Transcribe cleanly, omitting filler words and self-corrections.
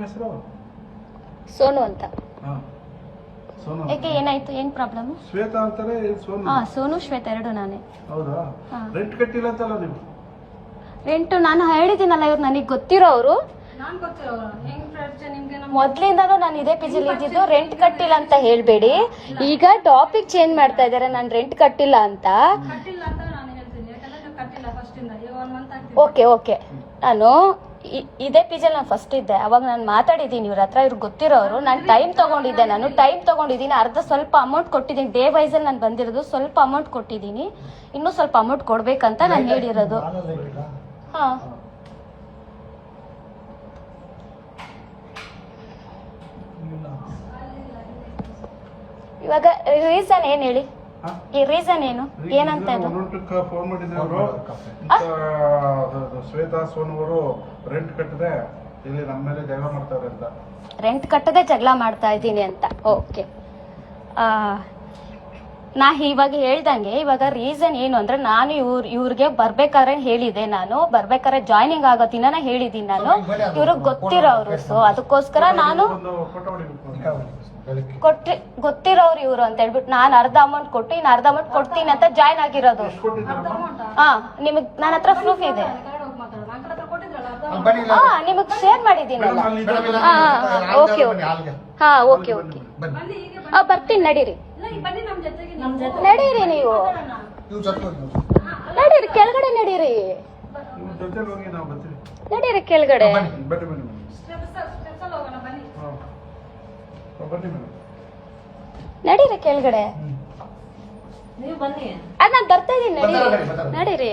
ಹೆಸರು? ಸೋನು ಅಂತ. ಹಾ, ಸೋನು. ಯಾಕೆ ಏನಾಯ್ತು? ಏನ್ ಪ್ರಾಬ್ಲಮ್? ಶ್ವೇತಾ ಅಂತಾರೆ, ಸೋನು. ಹಾ, ಸೋನು ಶ್ವೇತಾ ಎರಡು ನಾನೇ. ಹೌದಾ? ಹಾ. ರೆಂಟ್ ಕಟ್ಟಿಲ್ಲ ಅಂತಲ್ಲ ನೀವು? ರೆಂಟು ನಾನು ಹೇಳಿದ್ದೀನಲ್ಲ, ಇವ್ರು ನನಗೆ ಗೊತ್ತಿರೋರು. ಮೊದ್ಲಿಂದಾನು ನಾನು ಇದೇ ಪಿಜಿಲಿ ಇದ್ದಿದ್ದು. ರೆಂಟ್ ಕಟ್ಟಿಲ್ಲ ಅಂತ ಹೇಳ್ಬೇಡಿ. ಈಗ ಟಾಪಿಕ್ ಚೇಂಜ್ ಮಾಡ್ತಾ ಇದಾರೆ, ನಾನು ರೆಂಟ್ ಕಟ್ಟಿಲ್ಲ ಅಂತ. ಓಕೆ ಓಕೆ, ನಾನು ಇದೇ ಪಿಜಿಲಿ ನಾನು ಫಸ್ಟ್ ಇದ್ದೆ. ಅವಾಗ ನಾನು ಮಾತಾಡಿದ್ದೀನಿ ಇವ್ರ ಹತ್ರ, ಇವ್ರಿಗೆ ಗೊತ್ತಿರೋರು. ನಾನು ಟೈಮ್ ತಗೊಂಡಿದ್ದೀನಿ. ಅರ್ಧ ಸ್ವಲ್ಪ ಅಮೌಂಟ್ ಕೊಟ್ಟಿದ್ದೀನಿ. ಡೇ ವೈಸ್ ಅಲ್ಲಿ ನಾನು ಬಂದಿರೋದು. ಸ್ವಲ್ಪ ಅಮೌಂಟ್ ಕೊಟ್ಟಿದ್ದೀನಿ, ಇನ್ನೂ ಸ್ವಲ್ಪ ಅಮೌಂಟ್ ಕೊಡ್ಬೇಕಂತ ನಾನು ಹೇಳಿರೋದು. ಹಾ, ಇವಾಗ ರೀಸನ್ ಏನ್ ಹೇಳಿ? ಈ ರೀಸನ್ ಏನು? ಏನಂತ ಇದು? ಫೋನ್ ಮಾಡಿದ್ರೆ ಅವರು, ಶ್ವೇತಾ ಸೋನು ಅವರು ರೆಂಟ್ ಕಟ್ಟದೆ ಇಲ್ಲಿ ನಮ್ಮ ಮೇಲೆ ಜಗಳ ಮಾಡ್ತಾರೆ ಅಂತ. ರೆಂಟ್ ಕಟ್ಟದೆ ಜಗಳ ಮಾಡ್ತಾ ಇದ್ದೀನಿ ಅಂತ. ಓಕೆ, ನಾ ಇವಾಗ ಹೇಳ್ದಂಗೆ, ಇವಾಗ ರೀಸನ್ ಏನು ಅಂದ್ರೆ, ನಾನು ಇವ್ರಿಗೆ ಬರ್ಬೇಕಾದ್ರೆ ಹೇಳಿದೆ. ನಾನು ಬರ್ಬೇಕಾದ್ರೆ ಜಾಯ್ನಿಂಗ್ ಆಗೋ ದಿನ ಹೇಳಿದ್ದೀನಿ ನಾನು, ಇವ್ರಿಗೆ ಗೊತ್ತಿರೋರು. ಸೊ ಅದಕ್ಕೋಸ್ಕರ ನಾನು ಗೊತ್ತಿರೋರು ಇವ್ರು ಅಂತ ಹೇಳ್ಬಿಟ್ಟು ನಾನು ಅರ್ಧ ಅಮೌಂಟ್ ಕೊಟ್ಟು ಇನ್ನು ಅರ್ಧ ಅಮೌಂಟ್ ಕೊಡ್ತೀನಿ ಅಂತ ಜಾಯ್ನ್ ಆಗಿರೋದು. ಹಾ, ನಿಮಗ್ ನನ್ನ ಹತ್ರ ಪ್ರೂಫ್ ಇದೆ. ಹಾ, ನಿಮಗ್ ಶೇರ್ ಮಾಡಿದ್ದೀನಲ್ಲ. ಹಾ, ಓಕೆ ಓಕೆ. ಹಾ, ಓಕೆ ಓಕೆ. ಬರ್ತೀನಿ, ನಡೀರಿ ನಡೀರಿ, ನೀವು ನಡೀರಿ, ಕೆಳಗಡೆ ನಡೀರಿ, ನಡೀರಿ ಕೆಳಗಡೆ. ನಡೀರಿ ಕೆಳಗಡೆ. ಅದ್ ನಾನು ಬರ್ತಾ ಇದೀನಿ, ನಡೀರಿ ನಡೀರಿ.